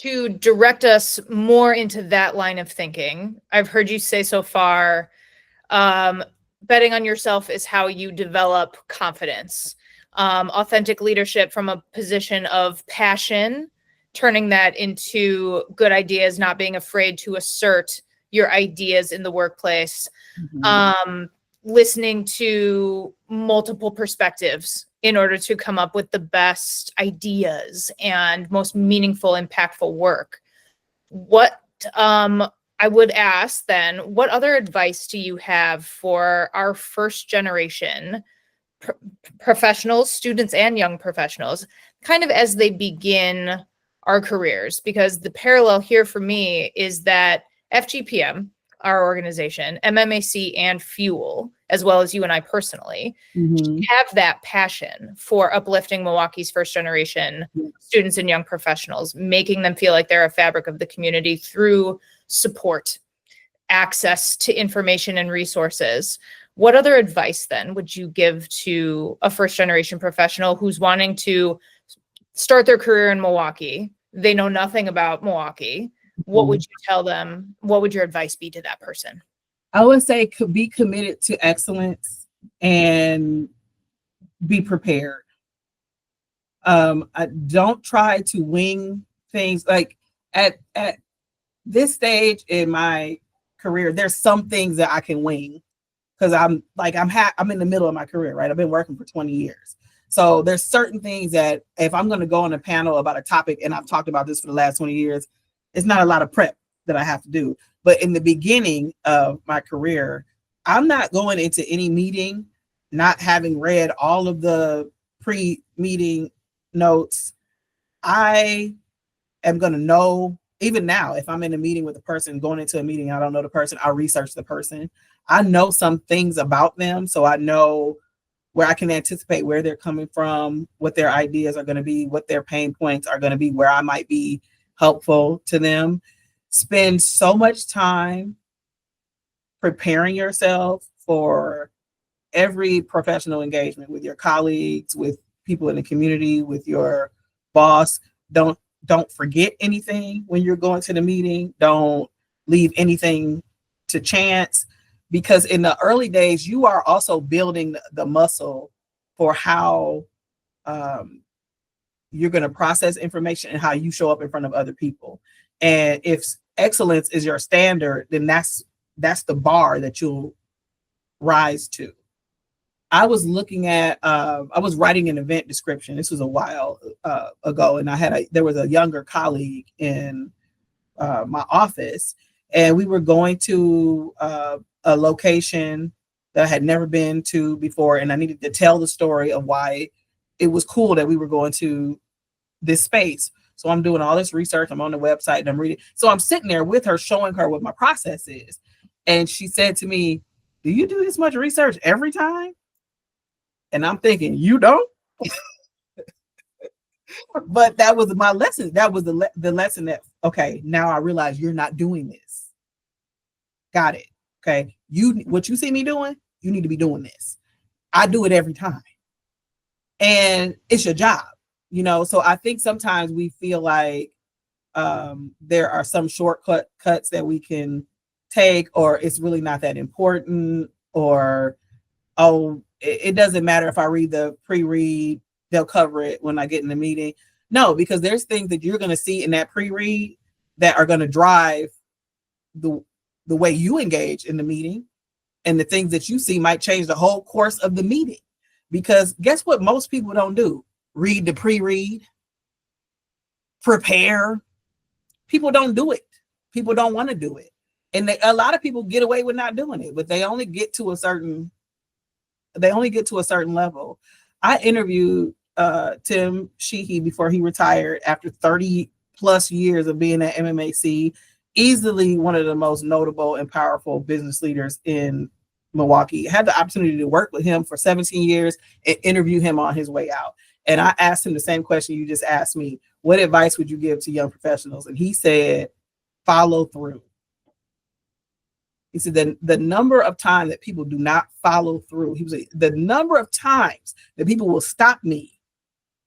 to direct us more into that line of thinking, I've heard you say so far, betting on yourself is how you develop confidence. Authentic leadership from a position of passion, turning that into good ideas, not being afraid to assert your ideas in the workplace. Listening to multiple perspectives in order to come up with the best ideas and most meaningful, impactful work. What I would ask then, what other advice do you have for our first generation professionals, students and young professionals, kind of as they begin our careers? Because the parallel here for me is that FGPM, our organization, MMAC and FUEL, as well as you and I personally, have that passion for uplifting Milwaukee's first generation students and young professionals, making them feel like they're a fabric of the community through support, access to information and resources. What other advice then would you give to a first generation professional who's wanting to start their career in Milwaukee? They know nothing about Milwaukee. What would you tell them? What would your advice be to that person? I would say be committed to excellence and be prepared. I don't try to wing things. Like at this stage in my career, there's some things that I can wing because I'm in the middle of my career, right? I've been working for 20 years. So there's certain things that if I'm going to go on a panel about a topic, and I've talked about this for the last 20 years, it's not a lot of prep that I have to do. But in the beginning of my career, I'm not going into any meeting, not having read all of the pre-meeting notes. I am going to know, even now, if I'm in a meeting with a person, going into a meeting, I don't know the person, I research the person. I know some things about them, so I know where I can anticipate where they're coming from, what their ideas are going to be, what their pain points are going to be, where I might be helpful to them. Spend so much time preparing yourself for every professional engagement with your colleagues, with people in the community, with your boss. Don't forget anything when you're going to the meeting. Don't leave anything to chance, because in the early days, you are also building the muscle for how you're going to process information and how you show up in front of other people. And if excellence is your standard, then that's the bar that you'll rise to. I was looking at, I was writing an event description. This was a while ago. And there was a younger colleague in my office, and we were going to a location that I had never been to before. And I needed to tell the story of why it was cool that we were going to this space. So I'm doing all this research. I'm on the website and I'm reading. So I'm sitting there with her, showing her what my process is. And she said to me, "Do you do this much research every time?" And I'm thinking, you don't? But that was my lesson. That was the lesson that, okay, now I realize you're not doing this. Got it. Okay. What you see me doing, you need to be doing this. I do it every time. And it's your job, So I think sometimes we feel like there are some shortcuts that we can take, or it's really not that important, or, oh, it doesn't matter if I read the pre-read, they'll cover it when I get in the meeting. No, because there's things that you're going to see in that pre-read that are going to drive the way you engage in the meeting, and the things that you see might change the whole course of the meeting. Because guess what most people don't do? Read the pre-read, prepare. People don't do it. People don't want to do it. And a lot of people get away with not doing it, but they only get to a certain level. I interviewed Tim Sheehy before he retired after 30 plus years of being at MMAC, easily one of the most notable and powerful business leaders in Milwaukee. I had the opportunity to work with him for 17 years and interview him on his way out. And I asked him the same question you just asked me. What advice would you give to young professionals? And he said, follow through. He said the number of times that people do not follow through. He was the number of times that people will stop me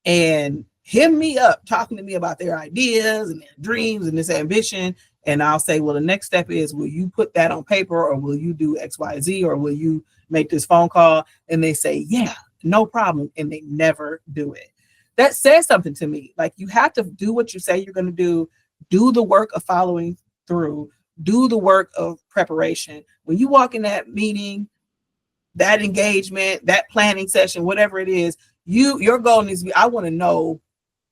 and hit me up talking to me about their ideas and their dreams and this ambition. And I'll say, well, the next step is, will you put that on paper, or will you do X, Y, Z, or will you make this phone call? And they say, yeah, no problem. And they never do it. That says something to me. Like, you have to do what you say you're going to do the work of following through, do the work of preparation. When you walk in that meeting, that engagement, that planning session, whatever it is, your goal needs to be, I want to know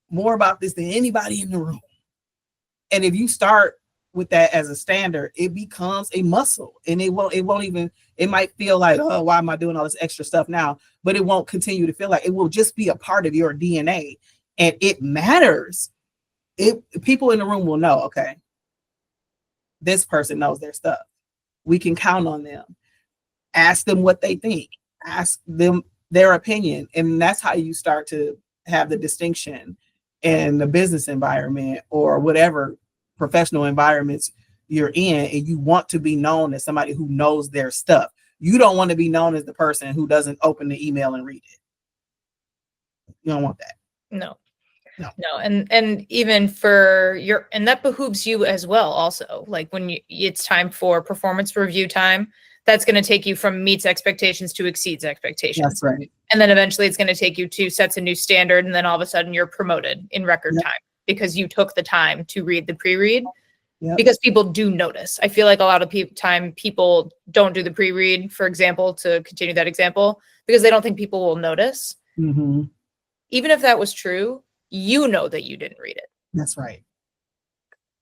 more about this than anybody in the room. And if you start with that as a standard, it becomes a muscle, and it might feel like, oh, why am I doing all this extra stuff now? But it won't continue to feel like, it will just be a part of your DNA, and it matters. People in the room will know, okay, this person knows their stuff. We can count on them. Ask them what they think. Ask them their opinion. And that's how you start to have the distinction in the business environment or whatever professional environments you're in, and you want to be known as somebody who knows their stuff. You don't want to be known as the person who doesn't open the email and read it. You don't want that. No. And even for and that behooves you as well. Also, like when it's time for performance review time, that's going to take you from meets expectations to exceeds expectations. That's right. And then eventually it's going to take you to sets a new standard. And then all of a sudden you're promoted in record time because you took the time to read the pre-read. Because people do notice. I feel like a lot of time people don't do the pre-read, for example, to continue that example, because they don't think people will notice. Mm-hmm. Even if that was true, you know that you didn't read it. That's right.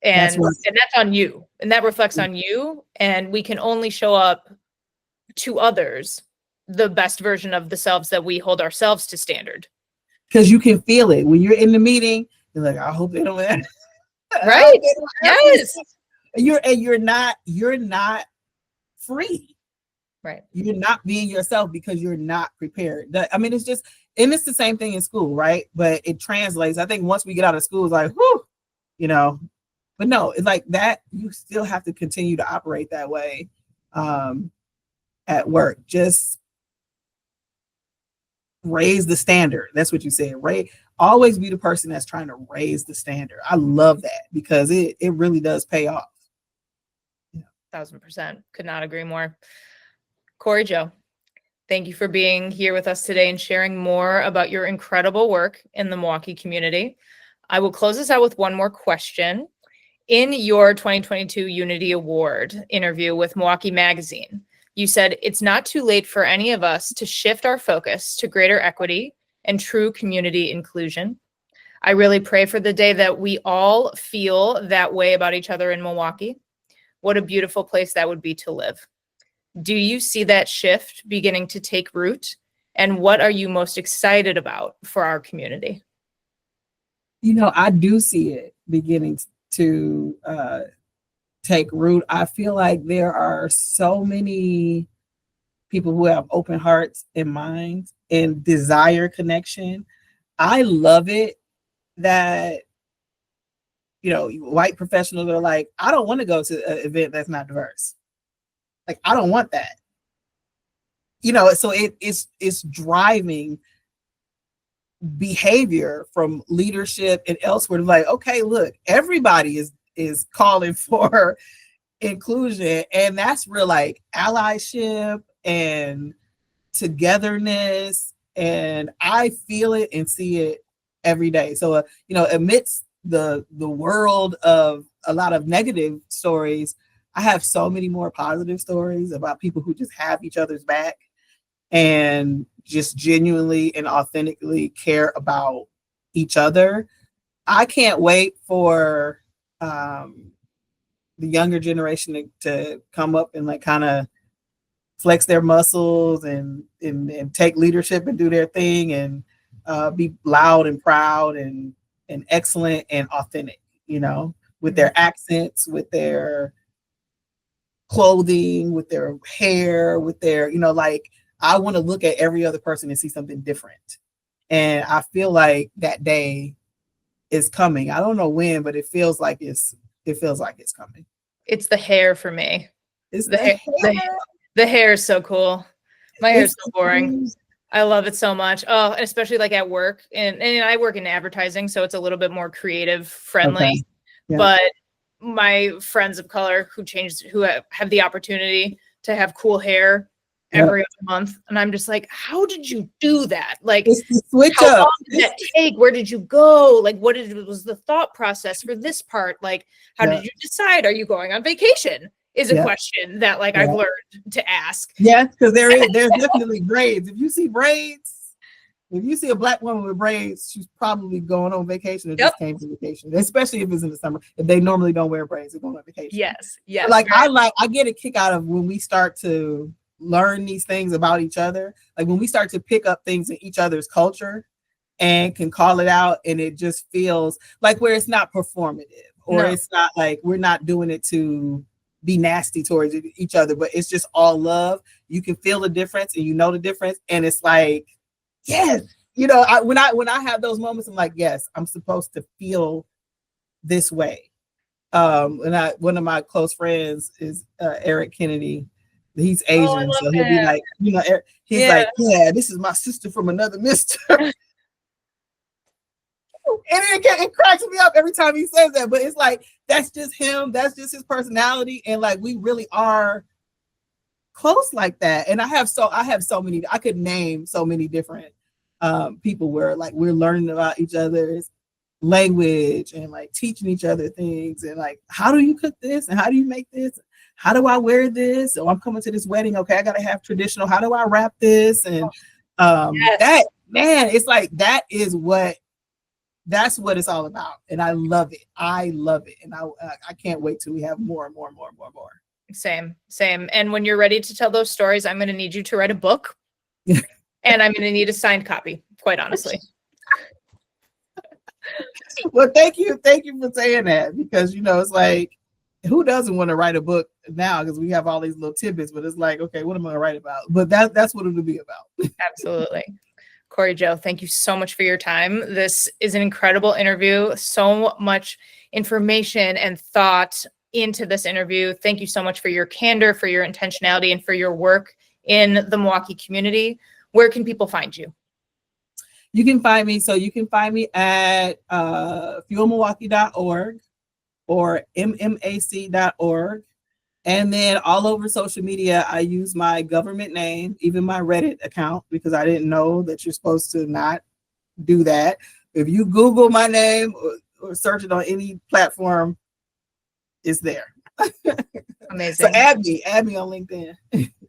And that's on you. And that reflects on you. And we can only show up to others the best version of the selves that we hold ourselves to standard. Because you can feel it. When you're in the meeting, you're like, I hope they don't ask. Right. Yes. You're not free. Right. You're not being yourself because you're not prepared. I mean, it's just, and it's the same thing in school, right? But it translates. I think once we get out of school, it's like, whew, but no, it's like that. You still have to continue to operate that way at work. Just raise the standard. That's what you said, right? Always be the person that's trying to raise the standard. I love that because it really does pay off. 1000%. Could not agree more. Corry Joe, thank you for being here with us today and sharing more about your incredible work in the Milwaukee community. I will close this out with one more question. In your 2022 Unity Award interview with Milwaukee Magazine, you said, it's not too late for any of us to shift our focus to greater equity and true community inclusion. I really pray for the day that we all feel that way about each other in Milwaukee. What a beautiful place that would be to live. Do you see that shift beginning to take root? And what are you most excited about for our community? I do see it beginning to take root. I feel like there are so many people who have open hearts and minds and desire connection. I love it that, white professionals are like, I don't want to go to an event that's not diverse. Like, I don't want that. So it's driving behavior from leadership and elsewhere. Like, okay, look, everybody is calling for inclusion, and that's real, like allyship and togetherness, and I feel it and see it every day. So amidst the world of a lot of negative stories, I have so many more positive stories about people who just have each other's back and just genuinely and authentically care about each other. I can't wait for the younger generation to come up and like kind of flex their muscles and take leadership and do their thing and be loud and proud and excellent and authentic, with their accents, with their clothing, with their hair, with their, I want to look at every other person and see something different. And I feel like that day is coming. I don't know when, but it feels like it's coming. It's the hair for me. It's the hair is so cool. My hair is so boring. I love it so much. Oh, and especially like at work, and I work in advertising, so it's a little bit more creative friendly. Okay. Yeah. But my friends of color who have the opportunity to have cool hair every other month, and I'm just like, how did you do that? Like, It's the switch how up. long did that take? Where did you go? Like, was the thought process for this part? Like, how did you decide? Are you going on vacation? Is a question that like I've learned to ask. Yes, because there's definitely braids. If you see braids, if you see a Black woman with braids, she's probably going on vacation or just came to vacation, especially if it's in the summer. If they normally don't wear braids, they're going on vacation. Yes. But I get a kick out of when we start to learn these things about each other. Like when we start to pick up things in each other's culture and can call it out, and it just feels like where it's not performative, or it's not like we're not doing it to be nasty towards each other, but it's just all love. You can feel the difference, and you know the difference, and it's like, yes, you know, when I have those moments, I'm like, yes, I'm supposed to feel this way. And one of my close friends is Eric Kennedy. He's Asian, so he'll be like, you know, he's like, yeah, this is my sister from another mister. And it cracks me up every time he says that, but it's like, that's just him. That's just his personality. And like, we really are close like that. And I have so many, I could name so many different people where like we're learning about each other's language and like teaching each other things. And like, how do you cook this? And how do you make this? How do I wear this? Oh, I'm coming to this wedding. Okay, I got to have traditional. How do I wrap this? And that, man, it's like, that's what it's all about. And I love it. And I can't wait till we have more and more and more and more and more. Same. And when you're ready to tell those stories, I'm going to need you to write a book and I'm going to need a signed copy, quite honestly. Well, thank you for saying that, because, you know, it's like, who doesn't want to write a book now? Because we have all these little tidbits, but it's like, okay, what am I going to write about? But that's what it'll be about. Absolutely. Corry Joe, thank you so much for your time. This is an incredible interview. So much information and thought into this interview. Thank you so much for your candor, for your intentionality, and for your work in the Milwaukee community. Where can people find you? You can find me at fuelmilwaukee.org or mmac.org. And then all over social media, I use my government name, even my Reddit account, because I didn't know that you're supposed to not do that. If you Google my name or search it on any platform, it's there. Amazing. So add me on LinkedIn.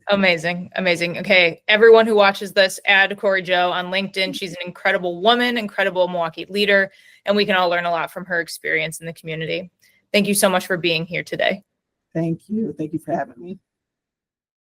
Amazing. Okay, everyone who watches this, add Corry Joe on LinkedIn. She's an incredible woman, incredible Milwaukee leader, and we can all learn a lot from her experience in the community. Thank you so much for being here today. Thank you for having me.